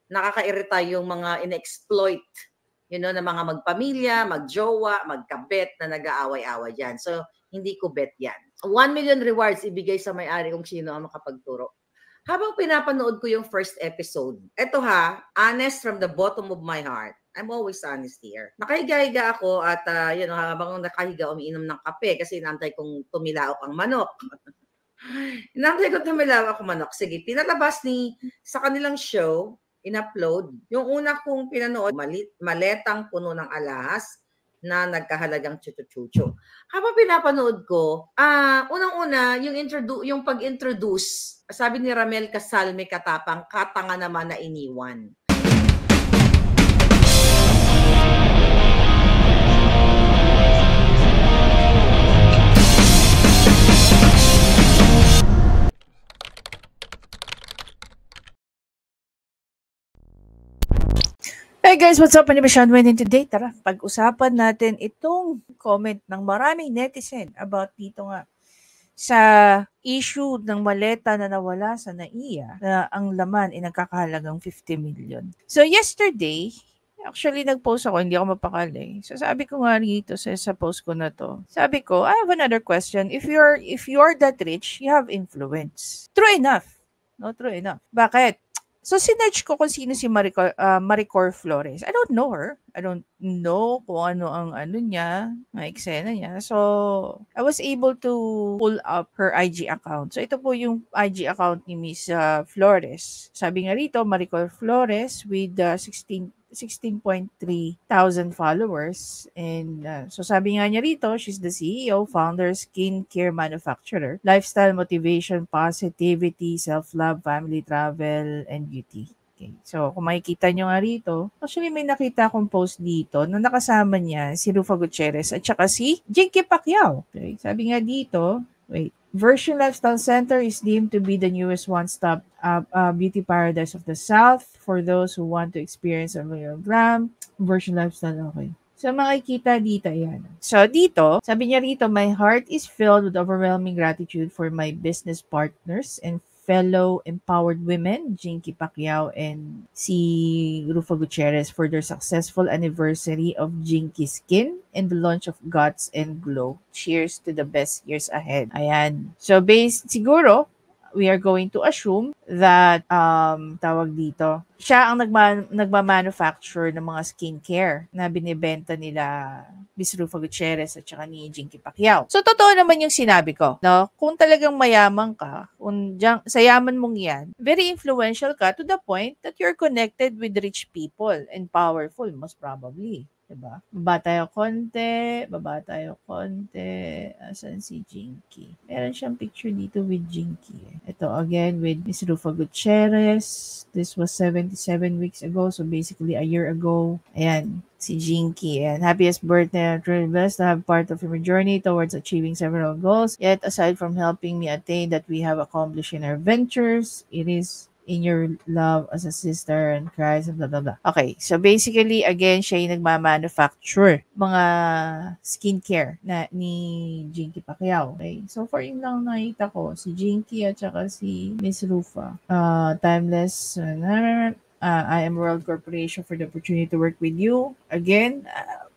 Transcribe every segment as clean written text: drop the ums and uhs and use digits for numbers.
nakakairita yung mga in-exploit, na mga magpamilya, magjowa, magkabet na nag-aaway-away dyan. So, hindi ko bet yan. 1 million rewards ibigay sa may-ari kung sino ang makapagturo. Habang pinapanood ko yung first episode, eto ha, honest from the bottom of my heart. I'm always honest here. Nakahiga-higa ako at habang nakahiga, umiinom ng kape kasi inantay kong tumilaok ang manok. Inantay ko tumilaok ang manok. Sige, pinalabas sa kanilang show, in-upload. Yung una kong pinanood, maletang puno ng alahas na nagkahalagang chuchu-chuchu. Habang pinapanood ko, unang-una, yung pag-introduce, sabi ni Ramel Casalme Katapang, katanga naman na iniwan. Hey guys, what's up? Ano ba Sean Wayne today? Tara, pag-usapan natin itong comment ng maraming netizen about dito nga sa issue ng maleta na nawala sa NAIA na ang laman ay nagkakahalagang 50 million. So yesterday, actually nag-post ako, hindi ako mapakali. So sabi ko nga rito sa post ko na to, sabi ko, I have another question. If you're that rich, you have influence. True enough. No, true enough. Bakit? So, sinerch ko kung sino si Maricor Flores. I don't know her. I don't know kung ano ang niya, ang eksena niya. So, I was able to pull up her IG account. So, ito po yung IG account ni Miss Flores. Sabi nga rito, Maricor Flores with 16.3 thousand followers. And so sabi nga niya rito, she's the CEO, founder, skincare manufacturer, lifestyle, motivation, positivity, self-love, family, travel, and beauty. Okay. So, kung makikita nyo nga rito, actually may nakita akong post dito na nakasama niya si Rufa Gutierrez at saka si Jinky Pacquiao. Okay. Sabi nga dito, wait, Version Lifestyle Center is deemed to be the newest one-stop beauty paradise of the South for those who want to experience a real glam. Version Lifestyle, okay. So, makikita dito, yan. So, dito, sabi niya rito, my heart is filled with overwhelming gratitude for my business partners and fellow empowered women, Jinky Pacquiao and si Rufa Gutierrez for their successful anniversary of Jinky Skin and the launch of Guts and Glow. Cheers to the best years ahead. Ayan. So, siguro, we are going to assume that, tawag dito, siya ang nagma-manufacture ng mga skincare na binibenta nila Miss Rufa Gutierrez at saka ni Jinky Pacquiao. So, totoo naman yung sinabi ko, no? Kung talagang mayaman ka, sa yaman mong yan, very influential ka to the point that you're connected with rich people and powerful, most probably. Diba? Baba tayo konti. Asan si Jinky? Meron siyang picture dito with Jinky. Ito again with Miss Rufa Gutierrez. This was 77 weeks ago. So basically a year ago. Ayan, si Jinky. And happiest birthday. I'm truly blessed to have part of your journey towards achieving several goals. Yet aside from helping me attain that we have accomplished in our ventures, it is in your love as a sister and Christ, blah, blah, blah. Okay, so basically, again, siya yung nagmamanufacture mga skincare ni Jinky Pacquiao. Okay, so for yun lang nakita ko, si Jinky at saka si Miss Rufa. Timeless, I am World Corporation for the opportunity to work with you. Again,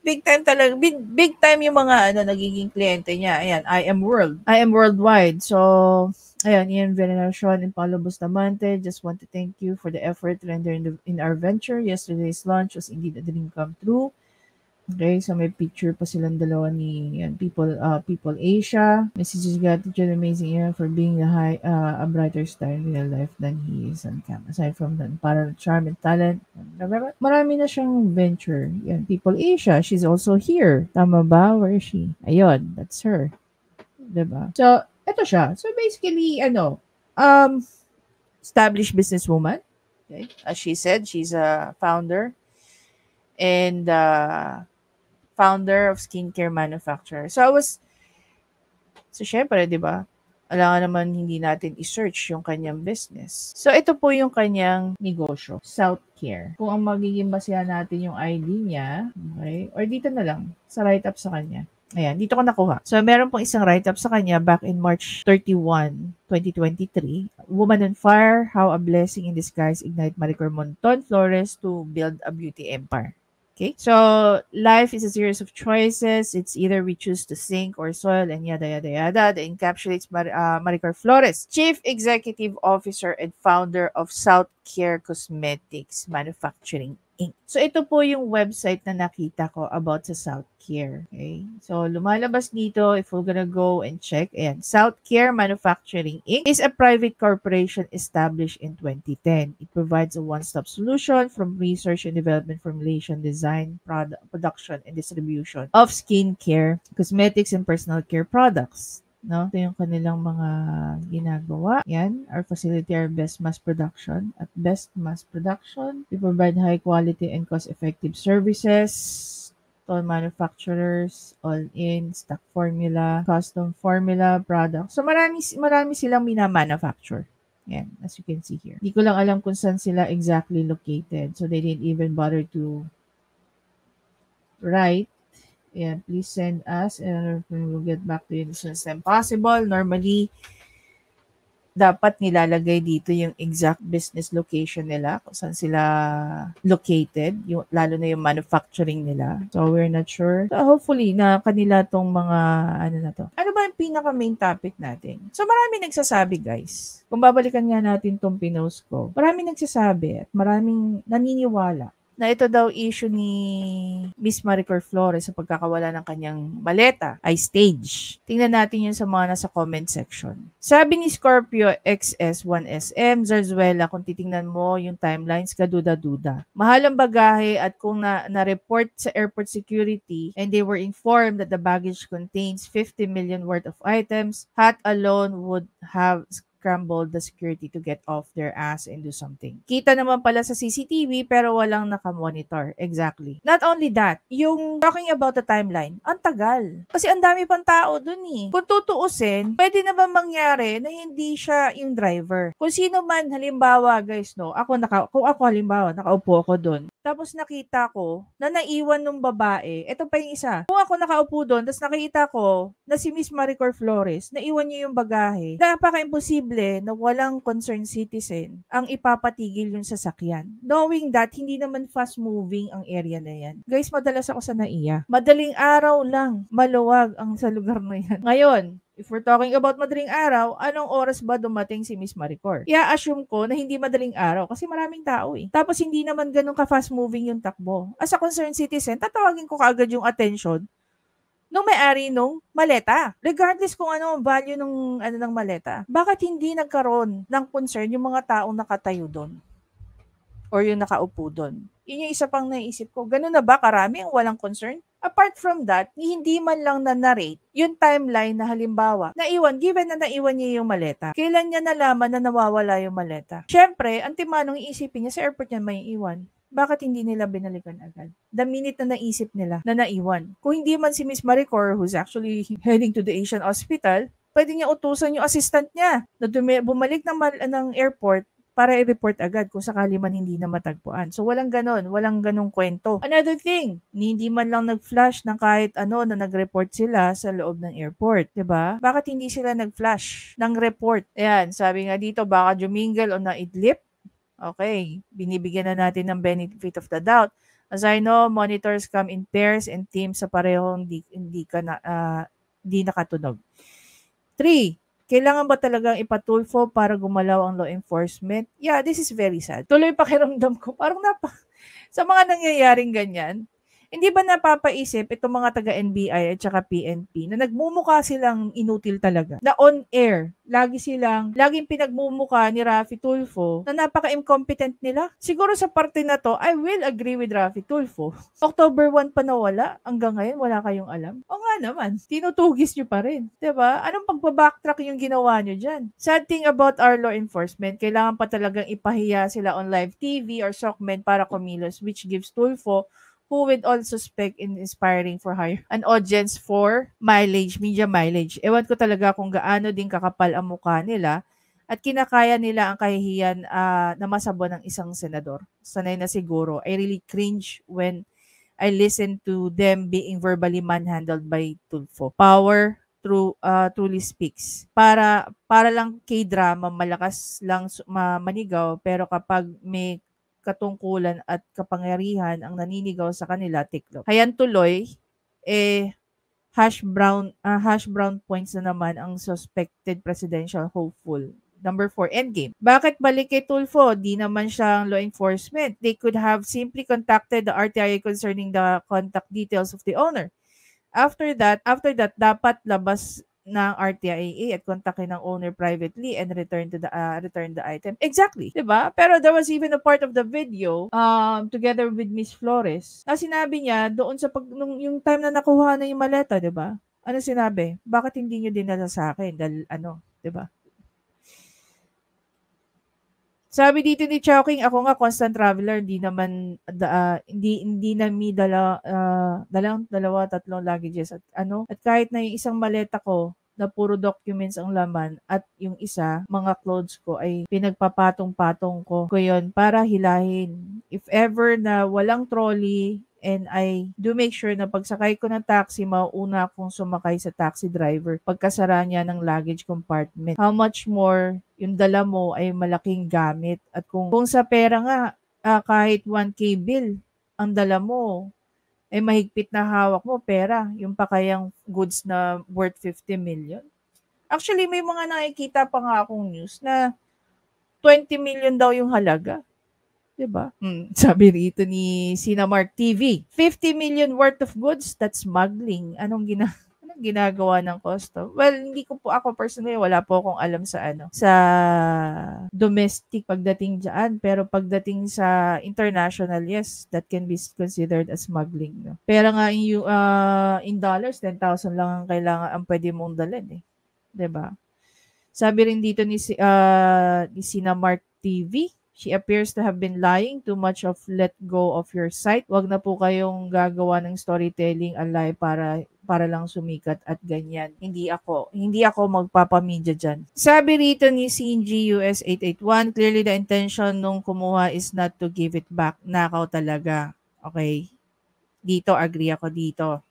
big time talaga. Big time yung mga nagiging kliyente niya. Ayan, I am worldwide. So, ayan, Ian Veneracion and Paulo Bustamante, just want to thank you for the effort rendered in our venture. Yesterday's launch was indeed a dream come true. Okay, so may picture pa silang dalawa ni People Asia. Messages gratitude, amazing Ian for being a brighter star in real life than he is on cam. Aside from that, para charm and talent, marami na siyang venture. Yan, People Asia, she's also here. Tama ba? Where is she? Ayun, that's her. Diba? So, ito siya. So, basically, established businesswoman. Okay? As she said, she's a founder and founder of skincare manufacturer. So, syempre, di ba? Alangan naman hindi natin i-search yung kanyang business. So, ito po yung kanyang negosyo, South Care. Kung ang magiging basehan natin yung ID niya, okay? Or dito na lang, sa write-up sa kanya. Ayan, dito ko nakuha. So, meron pong isang write-up sa kanya back in March 31, 2023. Woman on Fire, How a Blessing in Disguise Ignite Maricor Monton Flores to Build a Beauty Empire. Okay? So, life is a series of choices. It's either we choose to sink or soil and yada, yada, yada. That encapsulates Maricor Flores, Chief Executive Officer and founder of South Care Cosmetics Manufacturing Inc. So, ito po yung website na nakita ko about sa South Care. Okay? So, lumalabas dito, if we're gonna go and check, ayan, South Care Manufacturing Inc. is a private corporation established in 2010. It provides a one-stop solution from research and development, formulation, design, production, and distribution of skincare, cosmetics, and personal care products. No? Ito yung kanilang mga ginagawa. Yan, our facility, our best mass production. At best mass production, we provide high quality and cost-effective services to manufacturers, all-in, stock formula, custom formula, product. So marami silang minamanufacture. Yan, as you can see here. Hindi ko lang alam kung saan sila exactly located. So they didn't even bother to write. Yeah, please send us and we'll get back to you as soon as possible. Normally, dapat nilalagay dito yung exact business location nila, kung saan sila located, yung, lalo na yung manufacturing nila. So, we're not sure. So, hopefully, na kanila tong mga, ano na to. Ano ba yung pinaka-main topic natin? So, marami nagsasabi, guys. Kung babalikan nga natin tong pinost ko, marami nagsasabi at maraming naniniwala na ito daw issue ni Miss Maricor Flores sa pagkakawala ng kanyang maleta ay stage. Tingnan natin yun sa mga nasa comment section. Sabi ni Scorpio XS1SM, Zarzuela, kung titingnan mo yung timelines, kaduda-duda. Mahal ang bagahe at kung na-report sa airport security and they were informed that the baggage contains 50 million worth of items, that alone would have scrambled the security to get off their ass and do something. Kita naman pala sa CCTV pero walang nakamonitor. Exactly. Not only that, yung talking about the timeline, ang tagal. Kasi ang dami pang tao dun eh. Kung tutuusin, pwede na ba mangyari na hindi siya yung driver? Kung sino man, halimbawa guys, no, kung ako halimbawa, nakaupo ako dun. Tapos nakita ko na naiwan ng babae. Ito pa yung isa. Kung ako nakaupo doon, tapos nakita ko na si Miss Maricor Flores, naiwan niya yung bagahe. Napaka-imposible na walang concerned citizen ang ipapatigil yung sasakyan. Knowing that, hindi naman fast-moving ang area na yan. Guys, madalas ako sa NAIA. Madaling araw lang, maluwag ang sa lugar na yan. Ngayon, if we're talking about madaling araw, anong oras ba dumating si Miss Maricor? I-assume ko na hindi madaling araw kasi maraming tao eh. Tapos hindi naman ganun ka-fast moving yung takbo. As a concerned citizen, tatawagin ko kaagad yung attention nung may-ari nung maleta. Regardless kung ano ang value ng maleta. Bakit hindi nagkaroon ng concern yung mga taong nakatayo doon? Or yung nakaupo doon? Yun yung isa pang naisip ko. Ganun na ba karami ang walang concern? Apart from that, hindi man lang na-narrate yung timeline na halimbawa, given na naiwan niya yung maleta, kailan niya nalaman na nawawala yung maleta? Siyempre, ang timanong iisipin niya sa airport niya may iwan. Bakit hindi nila binalikan agad? The minute na naisip nila na naiwan. Kung hindi man si Miss Maricor, who's actually heading to the Asian Hospital, pwede niya utusan yung assistant niya na bumalik ng airport para i-report agad kung sakali man hindi na matagpuan. So, walang ganong kwento. Another thing, hindi man lang nag-flash ng kahit ano na nag-report sila sa loob ng airport. 'Di ba? Bakit hindi sila nag-flash ng report? Ayan, sabi nga dito, baka jumingle o naidlip. Okay, binibigyan na natin ng benefit of the doubt. As I know, monitors come in pairs and teams sa parehong di nakatunog. 3. Kailangan ba talagang ipatulfo para gumalaw ang law enforcement? Yeah, this is very sad. Tuloy pakiramdam ko, parang sa mga nangyayaring ganyan, hindi ba napapaisip itong mga taga-NBI at saka PNP na nagmumukha silang inutil talaga? Na on air, laging pinagmumukha ni Raffy Tulfo na napaka-incompetent nila. Siguro sa parte na to, I will agree with Raffy Tulfo. October 1 pa nawala, hanggang ngayon wala kayong alam. O nga naman, tinutugis nyo pa rin. Diba? Anong pagbabacktrack yung ginawa nyo dyan? Sad thing about our law enforcement, kailangan pa talagang ipahiya sila on live TV or SOCMED para kumilos, which gives Tulfo who would all suspect in inspiring for hire an audience for media mileage. Ewan ko talaga kung gaano din kakapal ang mukha nila at kinakaya nila ang kahihiyan na masabo ng isang senador. Sanay na siguro. I really cringe when I listened to them being verbally manhandled by Tulfo. Power truly speaks. Para lang K-drama, malakas lang manigaw, pero kapag may katungkulan at kapangyarihan ang naninigaw sa kanila, tiklop. Hayan tuloy, hash brown points na naman ang suspected presidential hopeful. Number 4, endgame. Bakit balik kay Tulfo? Di naman siyang law enforcement. They could have simply contacted the RTI concerning the contact details of the owner. After that, dapat labas ng RTIA at kontakin ng owner privately and return the item. Exactly, 'di ba? Pero there was even a part of the video together with Miss Flores na sinabi niya doon sa yung time na nakuha na yung maleta, 'di ba? Ano sinabi? Bakit hindi niyo dinala sa akin? Dahil 'di ba? Sabi dito ni Chowking, ako nga constant traveler, hindi naman hindi na mi dalawa, tatlong luggages at at kahit na yung isang maleta ko na puro documents ang laman at yung isa, mga clothes ko ay pinagpapatong-patong ko yun para hilahin. If ever na walang trolley, and I do make sure na pagsakay ko ng taxi, mauuna akong sumakay sa taxi driver pagkasara niya ng luggage compartment. How much more yung dala mo ay malaking gamit. At kung sa pera nga, kahit 1K bill, ang dala mo, ay mahigpit na hawak mo, pera, yung pa kayang goods na worth 50 million. Actually, may mga nakikita pa nga akong news na 20 million daw yung halaga. Diba? Sabi rito ni Cinemark TV, 50 million worth of goods, that's smuggling. Anong ginagawa ng custom? Well, hindi ko po ako personally, wala po akong alam sa sa domestic pagdating diyan, pero pagdating sa international, yes, that can be considered as smuggling. No? Pero nga in dollars, 10,000 lang ang kailangan ang pwede mong dalhin eh. 'Di ba? Sabi rin dito ni Cinemark TV, she appears to have been lying too much of let go of your sight. Wag na po kayong gagawa ng storytelling alay para lang sumikat at ganyan. Hindi ako magpapamedya dyan. Sabi rito ni CNG US 881, clearly the intention nung kumuha is not to give it back. Nakaw talaga. Okay? Dito, agree ako dito.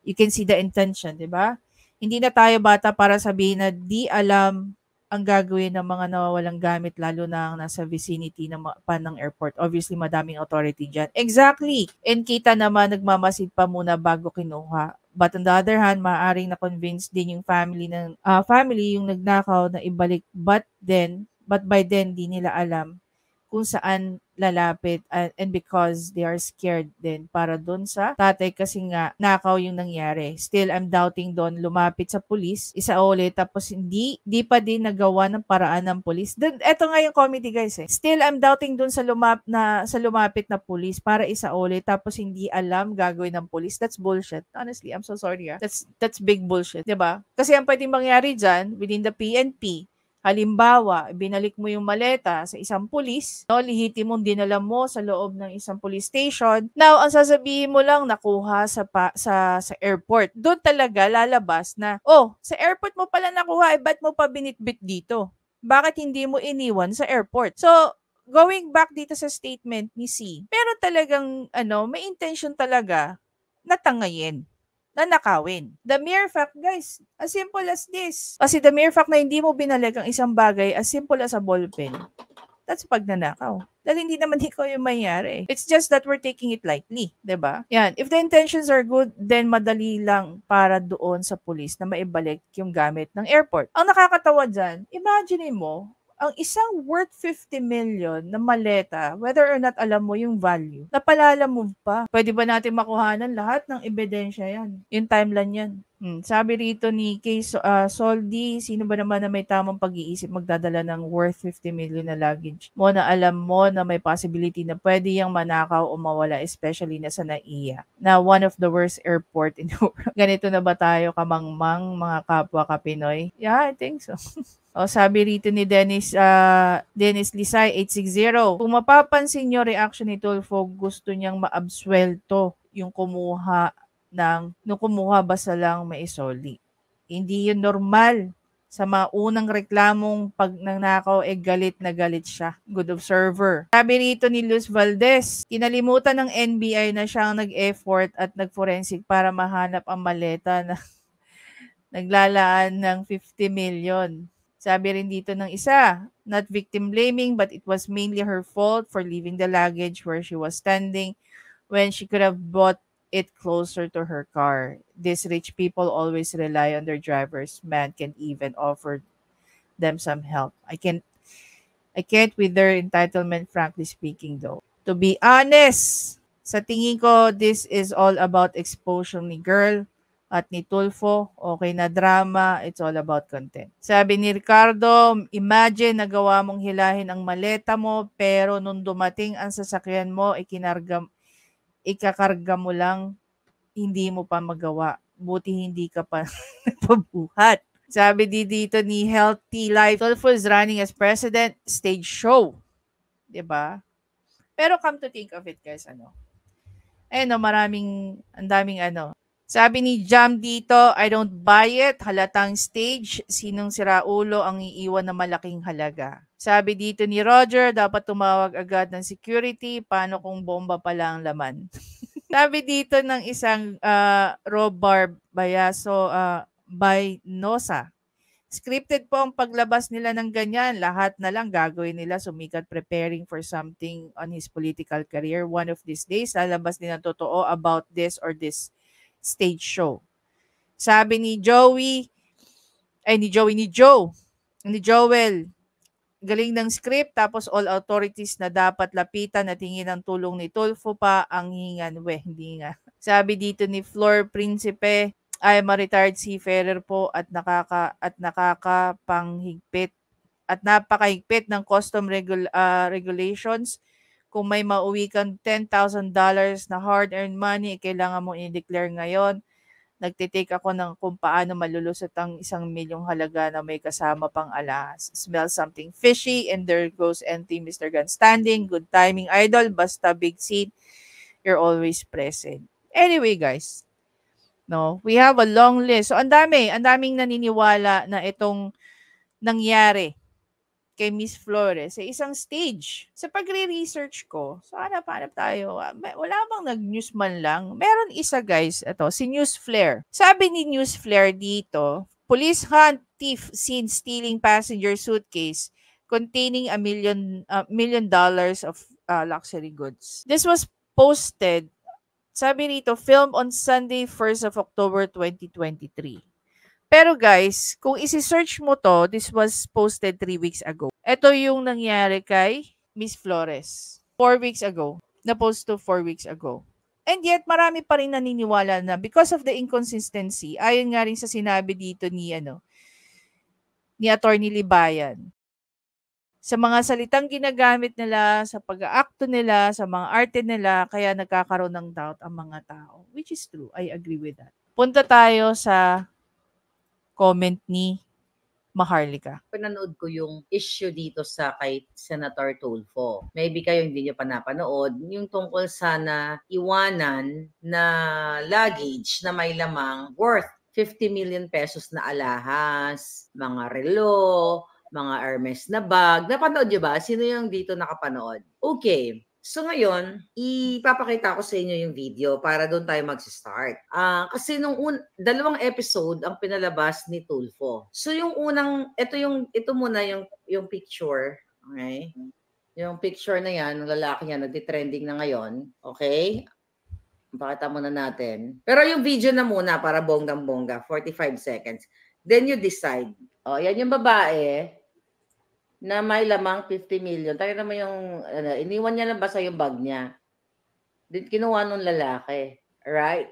You can see the intention, di ba? Hindi na tayo bata para sabihin na di alam ang gagawin ng mga nawawalang gamit, lalo na ang nasa vicinity ng airport. Obviously, madaming authority dyan. Exactly. And kita naman, nagmamasid pa muna bago kinuha. But on the other hand, maaaring na-convince din yung family yung nagnakaw na ibalik. But by then, di nila alam kung saan lalapit and because they are scared din para doon sa tatay kasi nga nakaw yung nangyari. Still, I'm doubting doon lumapit sa pulis, isa ulit, tapos hindi pa din nagawa ng paraan ng pulis. Eto nga yung comedy guys eh. Still, I'm doubting doon sa lumapit na pulis para isa ulit, tapos hindi alam gagawin ng pulis. That's bullshit. Honestly, I'm so sorry That's big bullshit. Diba? Kasi ang pwedeng mangyari dyan, within the PNP, halimbawa, binalik mo yung maleta sa isang pulis, lihitin mong dinala mo sa loob ng isang police station. Now, ang sasabihin mo lang, nakuha sa airport. Doon talaga lalabas na, sa airport mo pala nakuha, ba't mo pa binitbit dito? Bakit hindi mo iniwan sa airport? So, going back dito sa statement ni C, pero talagang, may intention talaga na tangayin, na nakawin. The mere fact, guys, as simple as this. Kasi the mere fact na hindi mo binalik ang isang bagay as simple as a ballpen, that's pagnanakaw. Dahil hindi naman ikaw yung mayayari. It's just that we're taking it lightly. Diba? Yan. If the intentions are good, then madali lang para doon sa police na maibalik yung gamit ng airport. Ang nakakatawa dyan, imagine mo, ang isang worth 50 million na maleta, whether or not alam mo yung value, napalalamove pa. Pwede ba natin makuhanan lahat ng ebidensya yan? Yung timeline yan. Sabi rito ni Kay Soldi, sino ba naman na may tamang pag-iisip magdadala ng worth 50 million na luggage mo na alam mo na may possibility na pwede yung manakaw o mawala, especially na sa NAIA, na one of the worst airport in the world. Ganito na ba tayo kamangmang mga kapwa ka-Pinoy? Yeah, I think so. Sabi rito ni Dennis Lisay 860, kung mapapansin nyo reaction ni Tulfo, gusto niyang maabswelto yung kumuha basta lang maisoli. Hindi yun normal Sa mga unang reklamong pag nanakaw, galit na galit siya. Good observer. Sabi rito ni Luz Valdez, kinalimutan ng NBI na siyang nag-effort at nag-forensic para mahanap ang maleta na naglalaan ng 50 million. Sabi rin dito ng isa, not victim blaming but it was mainly her fault for leaving the luggage where she was standing when she could have brought it closer to her car. These rich people always rely on their drivers. Man can't even offer them some help. I can't with their entitlement, frankly speaking though. To be honest, sa tingin ko, this is all about exposure ni girl at ni Tulfo. Okay na drama, it's all about content. Sabi ni Ricardo, imagine nagawa mong hilahin ang maleta mo pero nung dumating ang sasakyan mo, ikakarga mo lang, hindi mo pa magawa. Buti hindi ka pa napabuhat. Sabi dito ni Healthy Life, Tulfo is running as president, stage show. Diba? Pero come to think of it, guys, ang daming Sabi ni Jam dito, I don't buy it, halatang stage, sinong siraulo ang iiwan na malaking halaga. Sabi dito ni Roger, dapat tumawag agad ng security, paano kung bomba pala ang laman? Sabi dito ng isang Robar Bayaso by Nosa, scripted po ang paglabas nila ng ganyan. Lahat na lang gagawin nila sumikat preparing for something on his political career. One of these days, lalabas din ang totoo about this or this stage show. Sabi ni Joel, galing ng script tapos all authorities na dapat lapitan at hingin ng tulong ni Tulfo pa ang hingan. Hindi nga. Sabi dito ni Flor Principe, ay retired seafarer po at napakahigpit ng custom regulations. Kung may mauwi kang $10,000 na hard-earned money, kailangan mo i-declare ngayon. Nagtitake ako ng kung paano malulusot ang 1 milyong halaga na may kasama pang alahas. Smell something fishy and there goes empty Mr. Gun standing. Good timing, idol. Basta big scene. You're always present. Anyway, guys. No, we have a long list. So, ang daming naniniwala na itong nangyari kay Miss Flores sa isang stage. Sa pagre-research ko, so hanap tayo. Wala bang nag-news man lang? Meron isa, guys. Ito, si News Flare. Sabi ni News Flare dito, police hunt thief seen stealing passenger suitcase containing $1 million of luxury goods. This was posted, sabi rito, film on Sunday, 1st of October 2023. Pero guys, kung isi-search mo to, this was posted 3 weeks ago. Ito yung nangyari kay Miss Flores. 4 weeks ago. Na-post to 4 weeks ago. And yet, marami pa rin naniniwala na because of the inconsistency, ayon nga rin sa sinabi dito ni Attorney Libayan. Sa mga salitang ginagamit nila, sa pag-aakto nila, sa mga arte nila, kaya nagkakaroon ng doubt ang mga tao. Which is true. I agree with that. Punta tayo sa comment ni Maharlika. Pinanood ko yung issue dito sa kay Senator Tulfo. Maybe kayo hindi nyo pa napanood. Yung tungkol sana iwanan na luggage na may lamang worth 50 million pesos na alahas, mga relo, mga Hermes na bag. Napanood nyo ba? Sino yung dito nakapanood? Okay. So ngayon, ipapakita ko sa inyo yung video para doon tayo mag-start. Kasi nung dalawang episode ang pinalabas ni Tulfo. So yung unang, ito muna yung picture. Okay? Yung picture na yan, ng lalaki niya, nagtitrending na ngayon. Okay? Pakita muna natin. Pero yung video na muna para bonggang-bongga, 45 seconds. Then you decide. Yan yung babae na may lamang 50 million. Tayo naman yung, iniwan niya lang basta yung bag niya. Then kinuha nung lalaki. Right?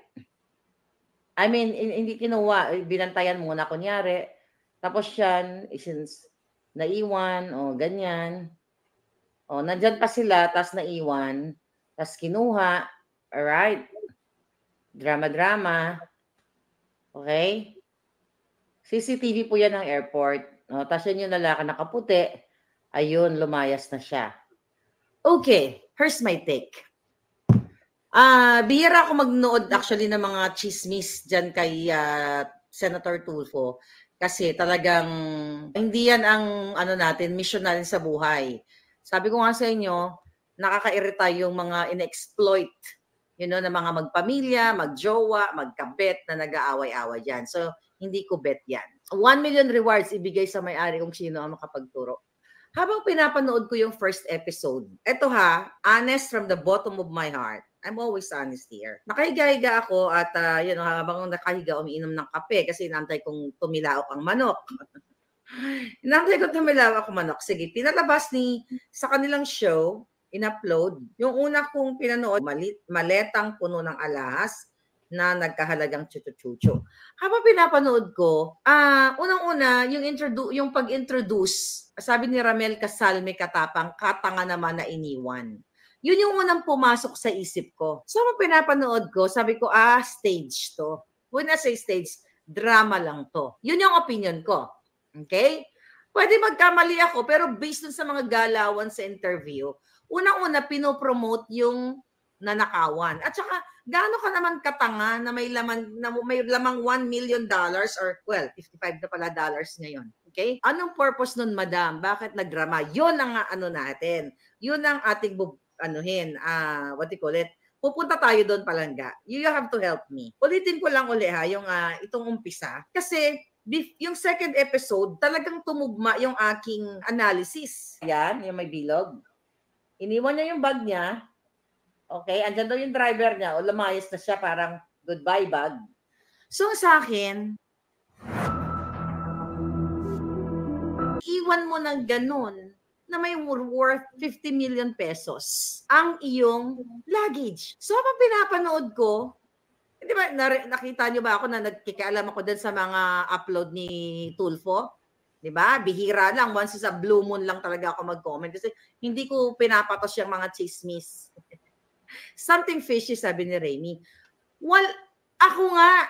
I mean, hindi kinuha. Binantayan muna kunyari. Tapos yan, since naiwan, ganyan. Nandyan pa sila, tas naiwan. Tas kinuha. Alright? Drama-drama. Okay? CCTV po yan ng airport. Tapos yun yung lalaki nakaputi. Ayun, lumayas na siya. Okay, here's my take. Bihira ako magnood actually ng mga chismis dyan kay Senator Tulfo. Kasi talagang hindi yan ang ano natin, mission natin sa buhay. Sabi ko nga sa inyo, nakakairita yung mga in-exploit, na mga magpamilya, magjowa, magkabet na nag-aaway-away dyan. So, hindi ko bet yan. 1 million rewards ibigay sa may-ari kung sino ang makapagturo. Habang pinapanood ko yung first episode, eto ha, honest from the bottom of my heart. I'm always honest here. Nakahiga-higa ako at habang nakahiga, umiinom ng kape kasi inantay kong tumilaok ang manok. Inantay ko tumilaok ang manok. Sige, pinalabas sa kanilang show, in-upload. Yung una kong pinanood, maletang puno ng alahas na nagkahalagang chuchu-chuchu. Habang pinapanood ko, unang-una, yung pag-introduce, sabi ni Ramel Casalme Katapang, katanga naman na iniwan. Yun yung unang pumasok sa isip ko. So, pinapanood ko, sabi ko, stage to. When I say stage, drama lang to. Yun yung opinion ko. Okay? Pwede magkamali ako, pero based dun sa mga galawan sa interview, unang-una, pinopromote yung nanakawan. At saka, gaano ka naman katanga na may lamang $1 million or, well, 55 na pala dollars ngayon. Okay? Anong purpose nun, madam? Bakit nagdrama? Yun ang natin. Yun ang ating what do you call it? Pupunta tayo doon, Palangga. You have to help me. Ulitin ko lang uli yung itong umpisa. Kasi yung second episode, talagang tumugma yung aking analysis. Yan, yung may bilog. Iniwan niya yung bag niya. Okay, andyan daw yung driver niya. O lumayas na siya, parang goodbye bag. So sa akin, iwan mo ng ganun na may worth 50 million pesos ang iyong luggage. So, habang pinapanood ko, di ba, nakita niyo ba ako na nagkikialam ako din sa mga upload ni Tulfo? Di ba? Bihira lang. Once is a blue moon lang talaga ako mag-comment kasi hindi ko pinapatos yung mga chismis. Something fishy, sabi ni Remy. Well, ako nga,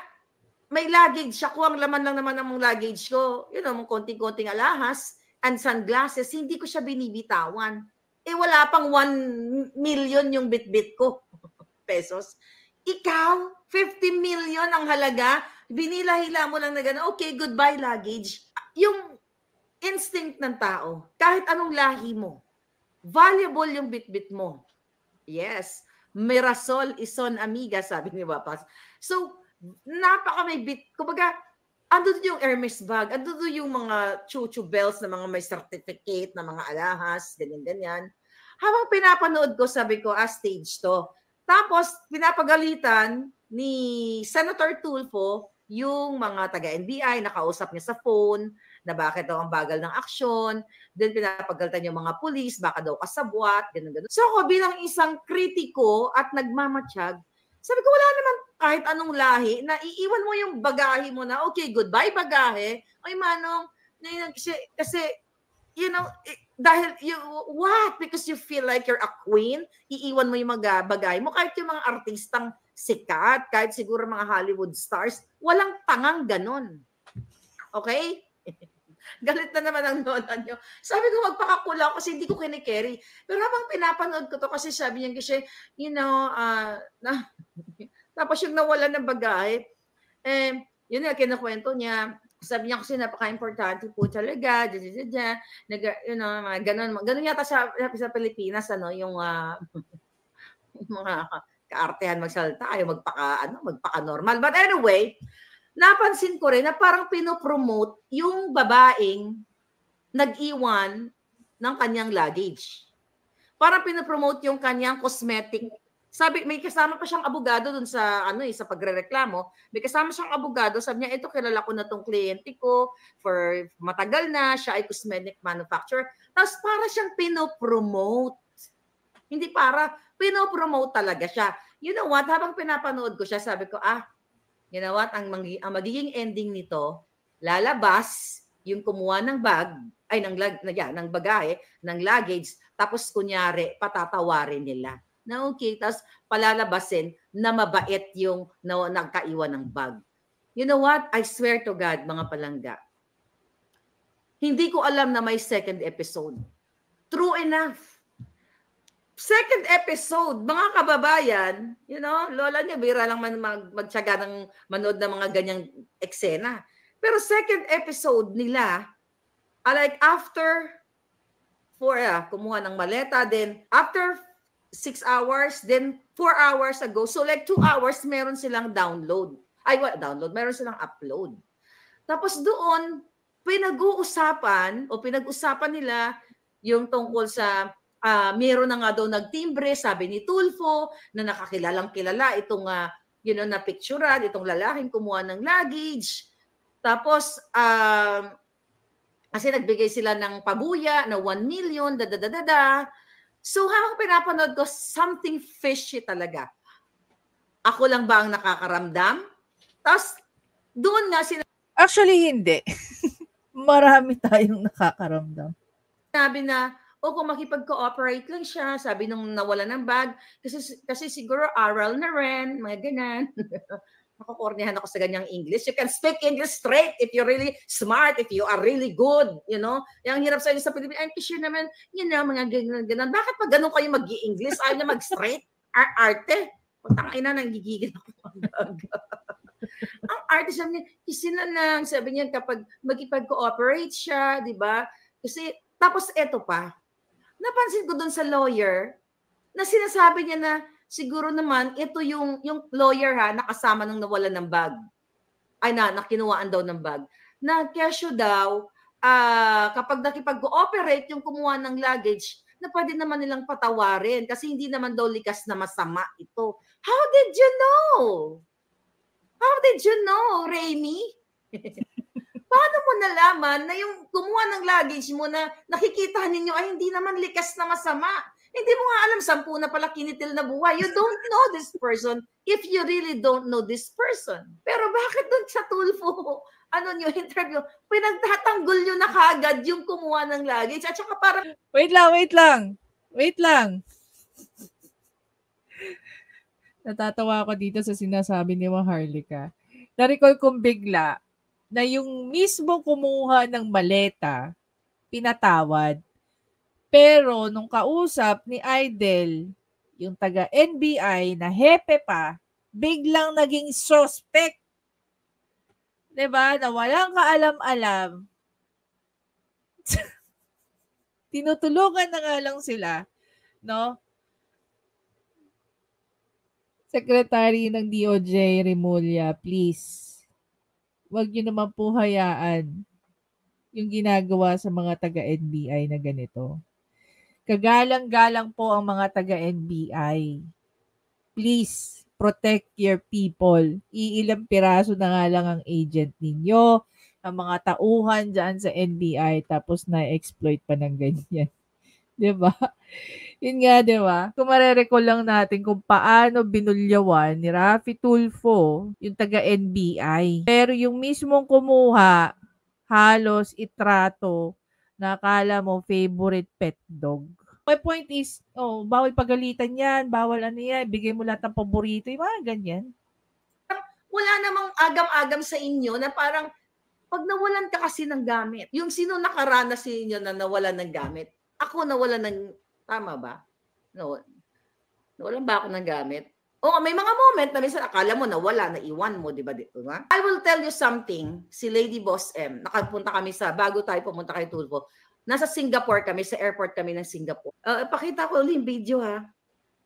may luggage ako. Ang laman lang naman ng luggage ko. Mga konting-konting alahas and sunglasses, hindi ko siya binibitawan. Wala pang 1 million yung bit-bit ko. Pesos. Ikaw, 50 million ang halaga, binila-hila mo lang na gano'n, okay, goodbye luggage. Yung instinct ng tao, kahit anong lahi mo, valuable yung bit-bit mo. Yes. Mirasol ison amiga, sabi ni Wapas. So, napaka may bit. Kumbaga, ando yung Hermes bag, ando yung mga chuchu bells na mga may certificate na mga alahas, ganyan-ganyan. Habang pinapanood ko, sabi ko, stage to. Tapos, pinapagalitan ni Senator Tulfo yung mga taga-NBI, nakausap niya sa phone, na bakit daw ang bagal ng aksyon, then pinapagalitan yung mga pulis, baka daw kasabwat, ganun-ganun. So ako bilang isang kritiko at nagmamatsyag, sabi ko, wala naman kahit anong lahi na iiwan mo yung bagahe mo na, okay, goodbye bagahe. Ay, Manong, kasi dahil, what? Because you feel like you're a queen, iiwan mo yung mga bagahe mo. Kahit yung mga artistang sikat, kahit siguro mga Hollywood stars, walang tangang ganon. Okay? Galit na naman ang nola nyo. Sabi ko, magpakakula kasi hindi ko kinikerry. Pero habang pinapanood ko to, kasi sabi niya kasi, tapos yung nawala ng bagahe, yun nga, kinukwento niya, sabi niya kasi napaka-importante po talaga, mga ganun yata sa Pilipinas, yung mga kaartehan magsalita, ayaw magpaka-normal. But anyway, napansin ko rin na parang pinopromote yung babaeng nag-iwan ng kanyang luggage. Parang pinopromote yung kanyang cosmetic. Sabi, may kasama pa siyang abogado dun sa sa pagrereklamo. May kasama siyang abogado, sabi niya, ito kilala ko na tong kliyente ko for matagal na, siya ay cosmetic manufacturer. Tapos para siyang pinopromote. Hindi pinopromote talaga siya. You know what? Habang pinapanood ko siya, sabi ko, you know what? Ang magiging ending nito, lalabas yung kumuha ng bag, ng bagahe, ng luggage, tapos kunyari, patatawarin nila. Na okay, tapos palalabasin na mabait yung nagkaiwan ng bag. You know what? I swear to God, mga palangga, hindi ko alam na may second episode. True enough. Second episode, mga kababayan, lola niya, bira lang magtyaga ng manood ng mga ganyang eksena. Pero second episode nila, like after kumuha ng maleta, then after 6 hours, then 4 hours ago, so like 2 hours, meron silang download. Meron silang upload. Tapos doon, pinag-uusapan nila yung tungkol sa meron na nga daw nagtimbre, sabi ni Tulfo, na nakakilalang kilala itong na picturean, itong lalaking kumuha ng luggage. Tapos, kasi nagbigay sila ng pabuya na 1 million, So, habang pinapanood ko, something fishy talaga. Ako lang ba ang nakakaramdam? Tapos, doon nga Actually, hindi. Marami tayong nakakaramdam. Sabi na, kung makipag-cooperate lang siya, sabi nung nawala ng bag, kasi siguro aral na rin, mga ganan. Nakukornihan ako sa ganyang English. You can speak English straight if you're really smart, if you are really good, Yung hirap sa inyo sa Pilipinas, I'm sure naman, mga ganan. Bakit pag ganun kayo mag-i-English? Ayaw na mag-straight? Arte? Pagtangina, nanggigigil ako. Ang arte, sabi niya, kapag magipag-cooperate siya, di ba? Kasi, tapos eto pa, napansin ko dun sa lawyer, na sinasabi niya na, siguro naman, ito yung lawyer nakasama nung nawala ng bag. Na kinuhaan daw ng bag. Na kesyo daw, kapag nakipag-cooperate yung kumuha ng luggage, na pwede naman nilang patawarin kasi hindi naman daw likas na masama ito. How did you know? How did you know, Raimi? Paano mo nalaman na yung kumuha ng luggage mo na nakikita ninyo ay hindi naman likas na masama? Hindi mo nga alam, 10 na pala kinitil na buhay. You don't know this person if you really don't know this person. Pero bakit doon sa Tulfo, interview, pinagtatanggol nyo na kagad yung kumuha ng luggage? At saka parang... Wait lang. Natatawa ako dito sa sinasabi ni Maharlika. Na-recall kong bigla na yung mismo kumuha ng maleta, pinatawad. Pero nung kausap ni Idol, yung taga-NBI na hepe pa, biglang naging suspect. Diba? Na walang kaalam-alam. Tinutulungan na nga lang sila, no? Secretary ng DOJ, Remulla, please, wag niyo naman po hayaan yung ginagawa sa mga taga-NBI na ganito. Kagalang-galang po ang mga taga-NBI. Please, protect your people. Iilang piraso na nga lang ang agent ninyo, ang mga tauhan dyan sa NBI, tapos na-exploit pa ng ganyan. Diba? Yun nga, diba? Kung marerecall lang natin kung paano binulyawan ni Raffy Tulfo yung taga-NBI. Pero yung mismong kumuha, halos itrato na akala mo favorite pet dog. My point is, bawal pagalitan yan, bawal yan, bigay mo lahat ng paborito, yung mga ganyan. Wala namang agam-agam sa inyo na parang pag nawalan ka kasi ng gamit, yung sino nakaranas sa inyo na nawalan ng gamit, ako nawalan ng, tama ba? No, nawalan ba ako ng gamit? May mga moment na minsan akala mo nawala, naiwan mo, di ba? I will tell you something, si Lady Boss M, nakapunta kami bago tayo pumunta kay Tulfo, nasa Singapore kami, sa airport kami ng Singapore. Pakita ko ulit yung video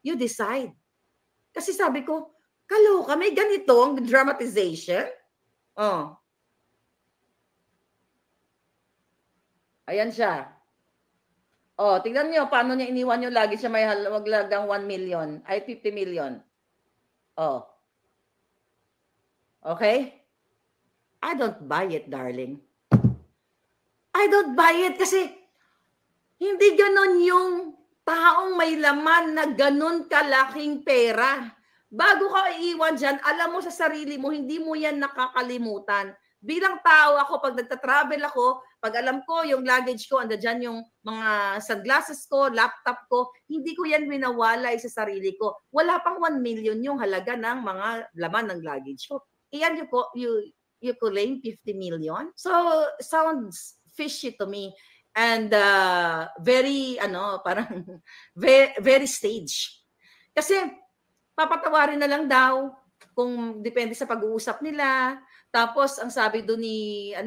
You decide. Kasi sabi ko, kaloka, may ganito ang dramatization. Ayan siya. Tingnan niyo paano niya iniwan yung lagi siya may maglagang 1 million, ay 50 million. Okay? I don't buy it, darling. I don't buy it kasi hindi ganon yung taong may laman na ganon kalaking pera. Bago ka iiwan dyan, alam mo sa sarili mo, hindi mo yan nakakalimutan. Bilang tao ako, pag nagta-travel ako, pag alam ko yung luggage ko, anda dyan yung mga sunglasses ko, laptop ko, hindi ko yan winawalay sa sarili ko. Wala pang 1 million yung halaga ng mga laman ng luggage ko. Iyan you claim 50 million? So, sounds fishy to me. And very, very, very staged. Kasi, papatawarin na lang daw. kung depende sa pag-uusap nila. Tapos ang sabi doon ni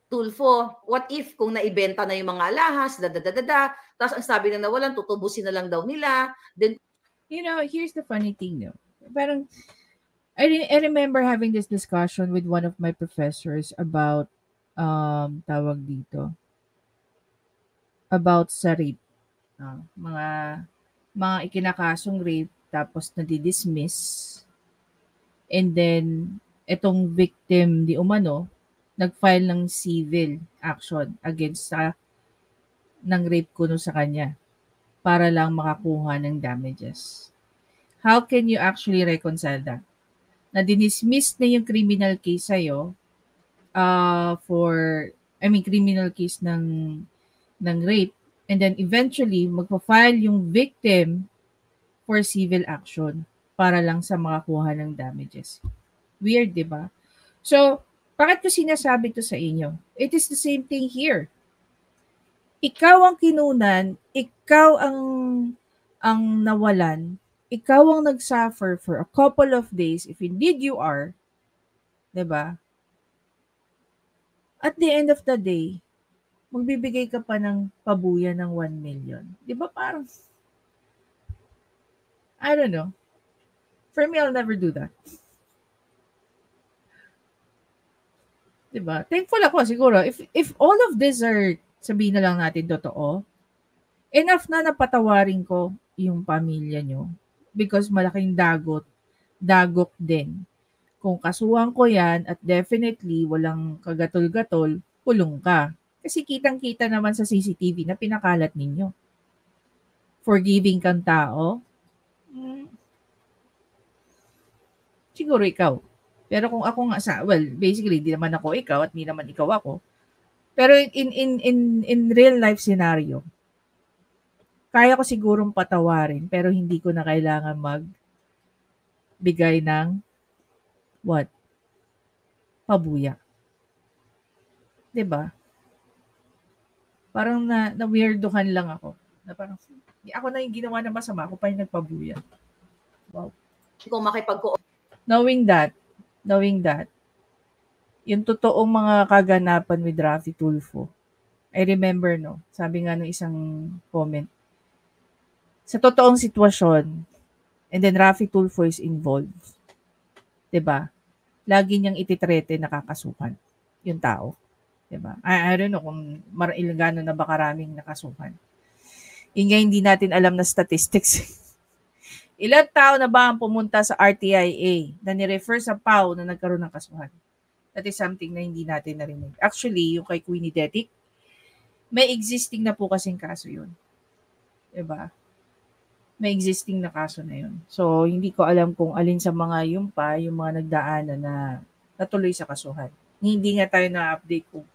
Tulfo, what if kung naibenta na yung mga alahas, tapos ang sabi na nawalan, tutubusin na lang daw nila. Then, here's the funny thing, no? Parang, I remember having this discussion with one of my professors about, tawag dito, about sa rape. Mga ikinakasong rape, tapos nadidismiss. And then, etong victim di umano, nag-file ng civil action against ng rape kuno sa kanya para lang makakuha ng damages. How can you actually reconcile that? Na dinismiss na yung criminal case sa'yo criminal case ng rape, and then eventually magpa-file yung victim for civil action para lang sa makakuha ng damages. Weird, di ba? So, bakit ko sinasabi to sa inyo? It is the same thing here. Ikaw ang kinunan, ikaw ang nawalan, ikaw ang nag-suffer for a couple of days, if indeed you are, di ba? At the end of the day, magbibigay ka pa ng pabuya ng 1 million. Di ba parang, I don't know. For me, I'll never do that. Diba? Thankful ako siguro. If all of this are, sabihin na lang natin totoo, enough na napatawarin ko yung pamilya nyo because malaking dagok din. Kung kasuhan ko yan at definitely walang kagatol-gatol, kulong ka. Kasi kitang-kita naman sa CCTV na pinakalat ninyo. Forgiving kang tao, siguro ikaw. Pero kung ako nga basically, di naman ako ikaw at di naman ikaw ako. Pero in real life scenario, kaya ko sigurong patawarin, pero hindi ko na kailangan magbigay ng pabuya. Diba? Parang na-weirdohan lang ako. Na parang, ako na yung ginawa na masama, ako pa yung nagpabuya. Wow. Kung Knowing that, yung totoong mga kaganapan with Raffy Tulfo, I remember, sabi nga nung isang comment, sa totoong sitwasyon, and then Raffy Tulfo is involved, diba? Lagi niyang ititrete nakakasuhan yung tao. Diba? I don't know kung gano'n na ba karaming nakasuhan. Yun nga hindi natin alam na statistics. Ilang tao na ba ang pumunta sa RTIA na ni-refer sa PAO na nagkaroon ng kasuhan? That is something na hindi natin narinig. Actually, yung kay Queenie Detic, may existing na po kasing kaso yun. Diba? May existing na kaso na yun. So, hindi ko alam kung alin sa mga yung mga nagdaanan na natuloy sa kasuhan. Hindi nga tayo na-update kung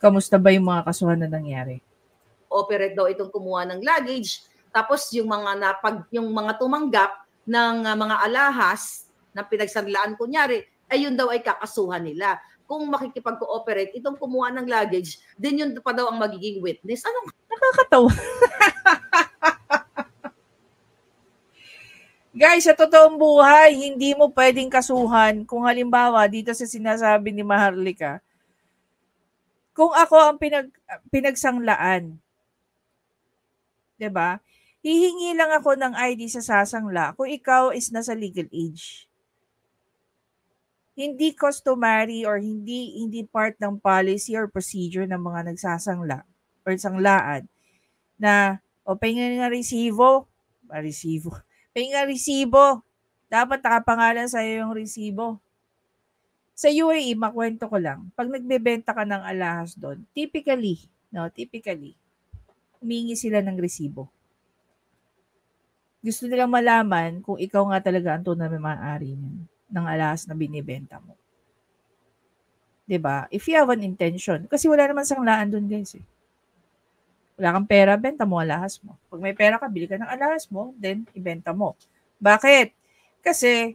kamusta ba yung mga kasuhan na nangyari. Operate daw itong kumuha ng luggage. Tapos yung mga tumanggap ng mga alahas na pinagsanlaan kunyari, ay yun daw ay kakasuhan nila. Kung makikipag-cooperate, itong kumuha ng luggage, din yun pa daw ang magiging witness. Anong nakakatawa? Guys, sa totoong buhay, hindi mo pwedeng kasuhan kung halimbawa dito sa sinasabi ni Maharlika, kung ako ang pinagsanglaan, 'di ba? Hihingi lang ako ng ID sa sasangla kung ikaw is nasa legal age. Hindi customary or hindi part ng policy or procedure ng mga nagsasangla or sanglaan na pahingin nga resibo. Pahingin nga resibo. Dapat nakapangalan sa'yo yung resibo. Sa UAE, makwento ko lang, pag nagbebenta ka ng alahas doon, typically, humingi sila ng resibo. Gusto nilang malaman kung ikaw nga talaga ang tunay na may-ari ng alahas na binibenta mo. 'Di ba? If you have an intention, kasi wala naman sanglaan doon, guys. Wala kang pera, benta mo alahas mo. Pag may pera ka, bili ka ng alahas mo, then ibenta mo. Bakit? Kasi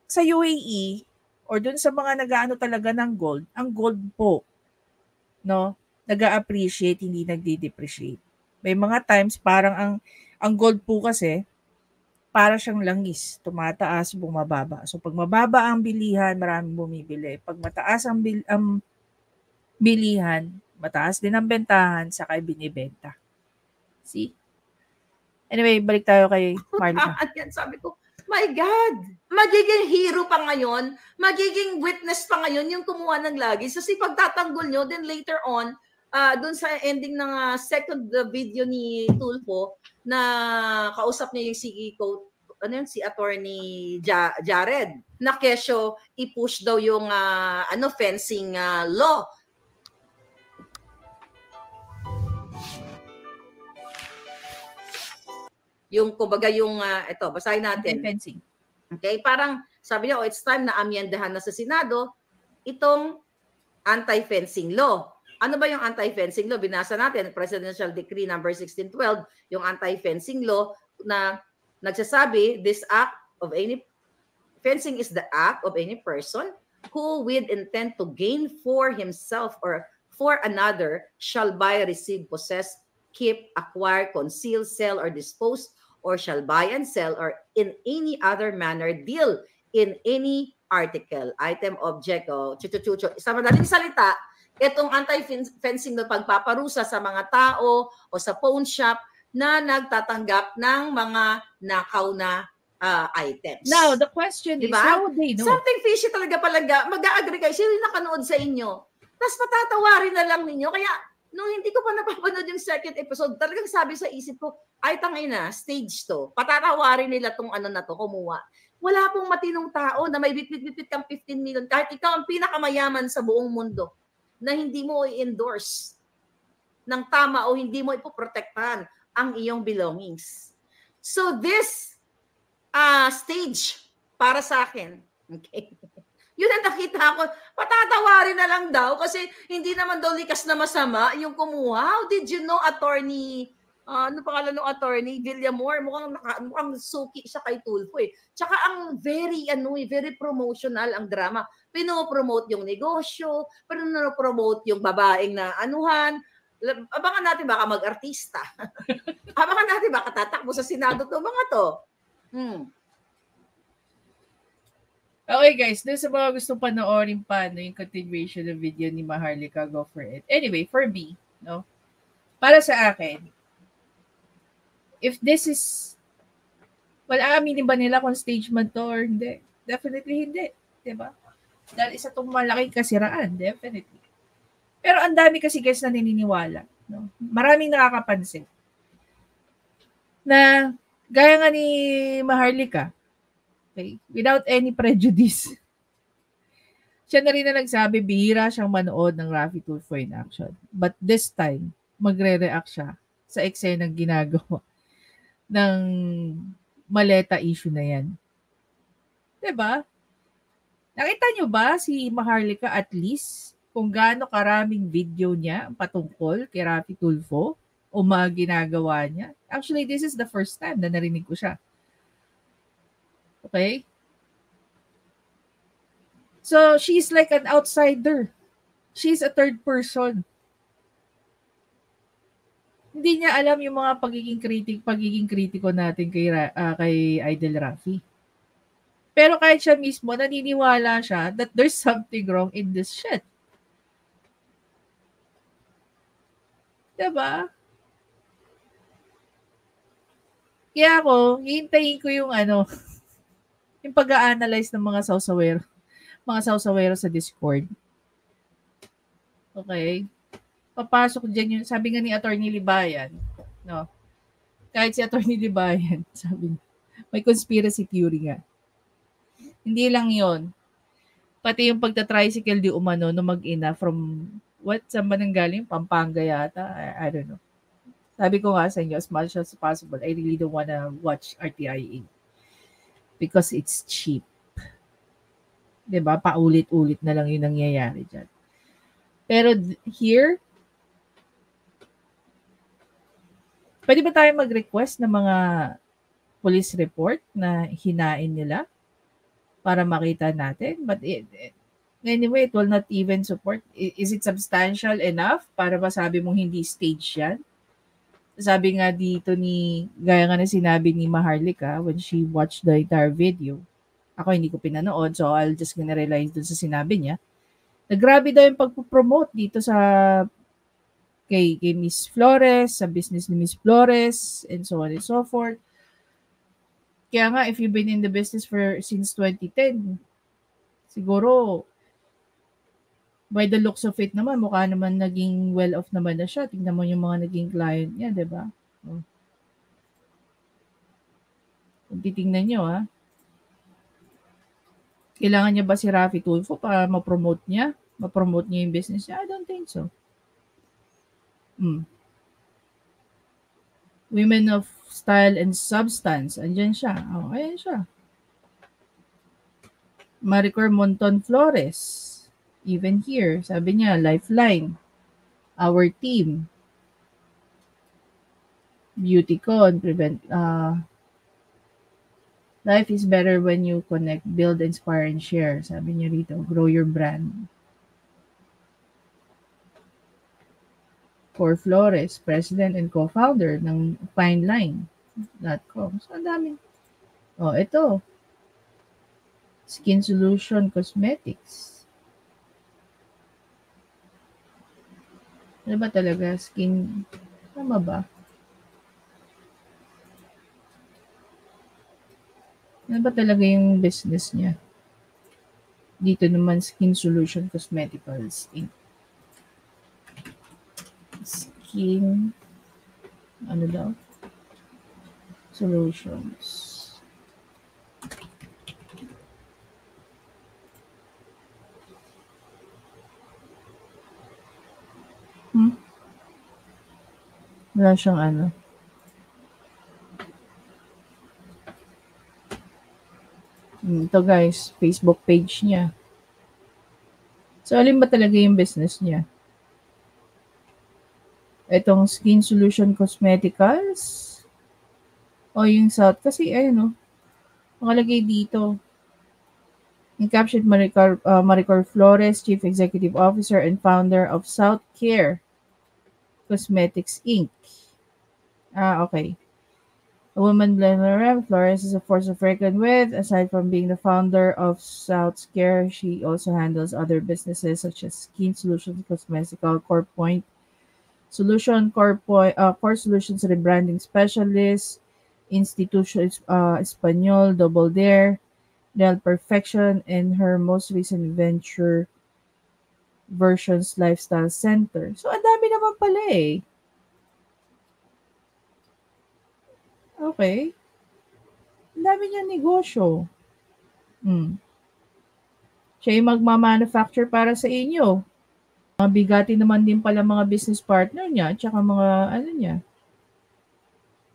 sa UAE or doon sa mga nag-aano talaga ng gold, ang gold po, nag-a-appreciate, hindi nagde-depreciate. May mga times parang ang gold po kasi para siyang langis, tumataas, bumababa. So pag mababa ang bilihan, maraming bumibili. Pag mataas ang bilihan, mataas din ang bentahan, saka binibenta. See? Anyway, balik tayo kay Marlica. Yan, sabi ko, my God, magiging hero pa ngayon, magiging witness pa ngayon yung kumuha ng lagis. Kasi pagtatanggol nyo, then later on, dun sa ending ng second video ni Tulfo, na kausap niya yung si attorney Jared, na kesyo i-push daw yung fencing law. Yung kumbaga yung ito, basahin natin. Fencing. Okay, parang sabi niya, it's time na amyendahan na sa Senado itong anti-fencing law. Ano ba yung anti-fencing law? Binasa natin, Presidential Decree number 1612, yung anti-fencing law na nagsasabi, fencing is the act of any person who with intent to gain for himself or for another shall buy, receive, possess, keep, acquire, conceal, sell, or dispose, or shall buy and sell, or in any other manner deal in any article, item, object, o chuchu-chuchu. Sa madaling salita, itong anti-fencing na pagpaparusa sa mga tao o sa pawn shop na nagtatanggap ng mga nakaw na items. Now, the question is, how would they know? Something fishy talaga mag-a-agree kayo. Sino yung nakanood sa inyo? Tapos patatawarin na lang ninyo. Kaya, nung hindi ko pa napapanood yung second episode, talagang sabi sa isip ko, ay tangina, stage to. Patatawarin nila tong ano na to, kumuha. Wala pong matinong tao na may bit-bit kang 15 million. Kahit ikaw ang pinakamayaman sa buong mundo na hindi mo i-endorse ng tama o hindi mo ipoprotektahan ang iyong belongings. So this stage para sa akin, okay? Yun ang nakita ko, patatawarin na lang daw kasi hindi naman daw likas na masama yung kumuha. How did you know, attorney, ano pangalan ng attorney? Villamor, mukhang suki siya kay Tulfo eh. Tsaka ang very promotional ang drama. Pinopromote yung negosyo, pinopromote yung babaeng na anuhan. Abangan natin baka mag-artista. Abangan natin baka tatakbo sa Senado to mga to. Okay guys, dun sa mga gusto panoorin pa yung continuation ng video ni Maharlika, go for it. Anyway, for me, no, para sa akin, if this is, aaminin ba nila kung stage man to or hindi? Definitely hindi. Diba? Dahil isa itong malaking kasiraan, definitely. Pero ang dami kasi guys na naniniwala. No? Maraming nakakapansin na gaya nga ni Maharlika, okay, without any prejudice, siya na rin na nagsabi, bihira siyang manood ng Raffy Tulfo in action. But this time, magre-react siya sa eksenang ginagawa ng maleta issue na yan. Diba? Nakita nyo ba si Maharlika at least kung gaano karaming video niya patungkol kay Raffy Tulfo o mga ginagawa niya? Actually, this is the first time na narinig ko siya. Okay? So, she's like an outsider. She's a third person. Hindi niya alam yung mga pagiging kritiko natin kay Idol Raffy. Pero kahit siya mismo, naniniwala siya that there's something wrong in this shit. Diba? Kaya ako, hihintayin ko yung yung pag-a-analyze ng mga sawsawero sa Discord. Okay? Papasok dyan yung, sabi nga ni Attorney Libayan, no? Kahit si Attorney Libayan, sabi niya, may conspiracy theory nga. Hindi lang yon. Pati yung pagta-tricycle di umano no mag-ina from, saan ba nang galing? Pampanga yata? I don't know. Sabi ko nga sa inyo, as much as possible, I really don't wanna watch RTIA. Because it's cheap. Diba? Paulit-ulit na lang yung nangyayari dyan. Pero here, pwede ba tayo mag-request ng mga police report na hinain nila para makita natin? But anyway, it will not even support. Is it substantial enough para masabi mong hindi stage yan? Sabi nga dito gaya nga na sinabi ni Maharlika when she watched the entire video. Ako hindi ko pinanood, so I'll just generalize dun sa sinabi niya. Grabe daw yung pagpo-promote dito kay Miss Flores, sa business ni Miss Flores, and so on and so forth. Kaya nga, if you've been in the business since 2010, siguro, by the looks of it naman, mukha naman naging well-off naman na siya. Tingnan mo yung mga naging client niya, di ba? Kung titingnan nyo, kailangan niya ba si Raffy Tulfo para ma-promote niya? Ma-promote niya yung business niya? I don't think so. Women of Style and Substance. Andyan siya. Ayan siya. Maricor Monton Flores. Even here, sabi niya, Lifeline. Our team. Beautycon. Life is better when you connect, build, inspire, and share. Sabi niya rito, grow your brand. For Flores, president and co-founder ng fineline.com. So, ang dami. Ito. Skin Solution Cosmetics. Ano ba talaga? Skin, tama ba? Ano ba talaga yung business niya? Dito naman, Skin Solution Cosmeticals Inc. Skin, ano daw? Solutions. Wala siyang ano. Ito guys, Facebook page niya. So, alin ba talaga yung business niya? Itong Skin Solution Cosmeticals? O yung South? Kasi, ayun nakalagay dito. In caption, Maricor Flores, Chief Executive Officer and Founder of South Care Cosmetics Inc. Okay. A woman blender, Flores is a force to reckon with. Aside from being the founder of South Care, she also handles other businesses such as Skin Solutions, Cosmetical, CorePoint Solution, Core Solutions Rebranding Specialist, Institution Espanol, Double Dare, Del Perfection, and her most recent venture, Versions Lifestyle Center. So, ang dami naman pala eh. Okay. Ang dami niya negosyo. Siya yung magmamanufacture para sa inyo. Mabigati naman din pala mga business partner niya at saka mga ano niya.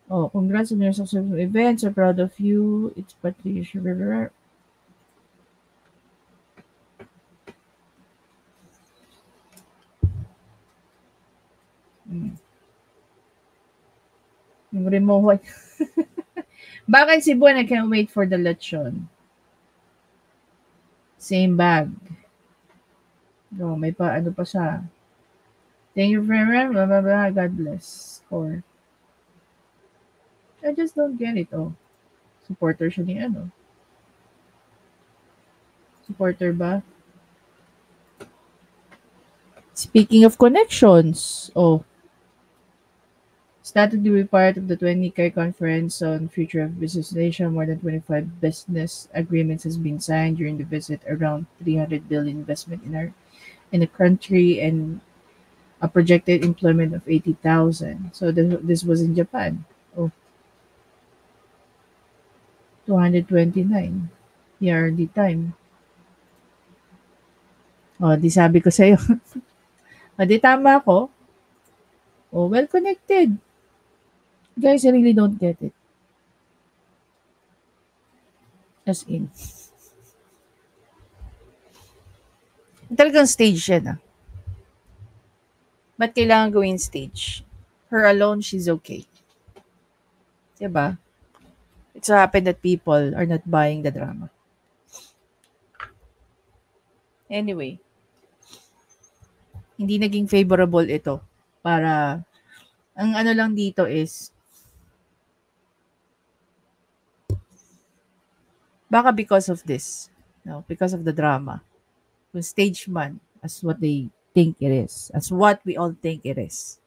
Congrats on your successful events. I'm proud of you. It's Patricia Rivera. Yung remote. Bakit si Buwan? I can't wait for the lechon. Same bag. May pa, ano pa siya. Thank you very much. Blah, blah, blah. God bless. Or, I just don't get it. Supporter siya ni ano. Supporter ba? Speaking of connections. Started to be part of the 20K conference on future of business nation. More than 25 business agreements has been signed during the visit. Around 300 billion investment in the country and a projected employment of 80,000. So this was in Japan. 229 PRD time. Di sabi ko sa'yo. Di tama ako. Well connected. Guys, I really don't get it. As in. Talagang stage yan Ba't kailangan gawin stage? Her alone, she's okay. Diba? It so happened that people are not buying the drama. Anyway, hindi naging favorable ito para Ang ano lang dito is, baka because of this, no, because of the drama, kung stage man as what they think it is, as what we all think it is,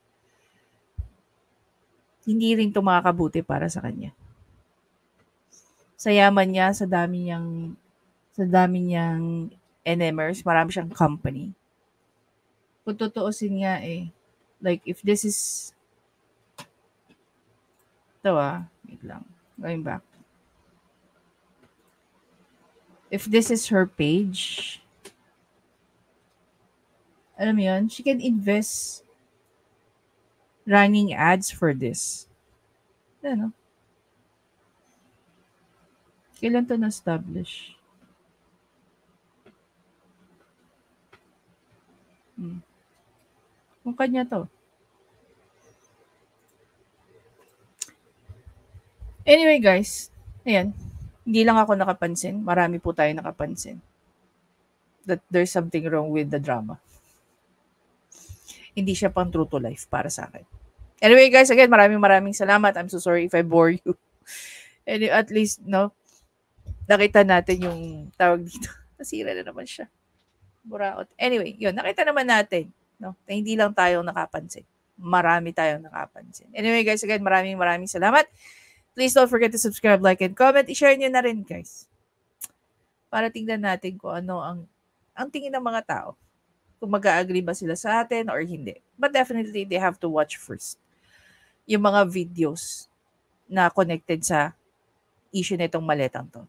hindi rin ito makakabuti para sa kanya. Sa yaman niya, sa dami niyang NMers, marami siyang company. Kung tutuusin nga like if this is, wait lang, going back. If this is her page, alam mo yun, she can invest running ads for this. Ano? Kailan to na-establish? Kung kanya to. Anyway guys, ayan. Hindi lang ako nakapansin. Marami po tayo nakapansin that there's something wrong with the drama. Hindi siya pang true to life para sa akin. Anyway guys, again, maraming salamat. I'm so sorry if I bore you. And at least, no, nakita natin yung tawag dito. Nasira na naman siya. Buraot. Anyway, yun, nakita naman natin, no, na hindi lang tayo nakapansin. Marami tayong nakapansin. Anyway guys, again, maraming salamat. Please don't forget to subscribe, like, and comment. I-share nyo na rin, guys. Para tingnan natin kung ano ang tingin ng mga tao. Kung mag-agree ba sila sa atin or hindi. But definitely, they have to watch first yung mga videos na connected sa issue na itong maletang to.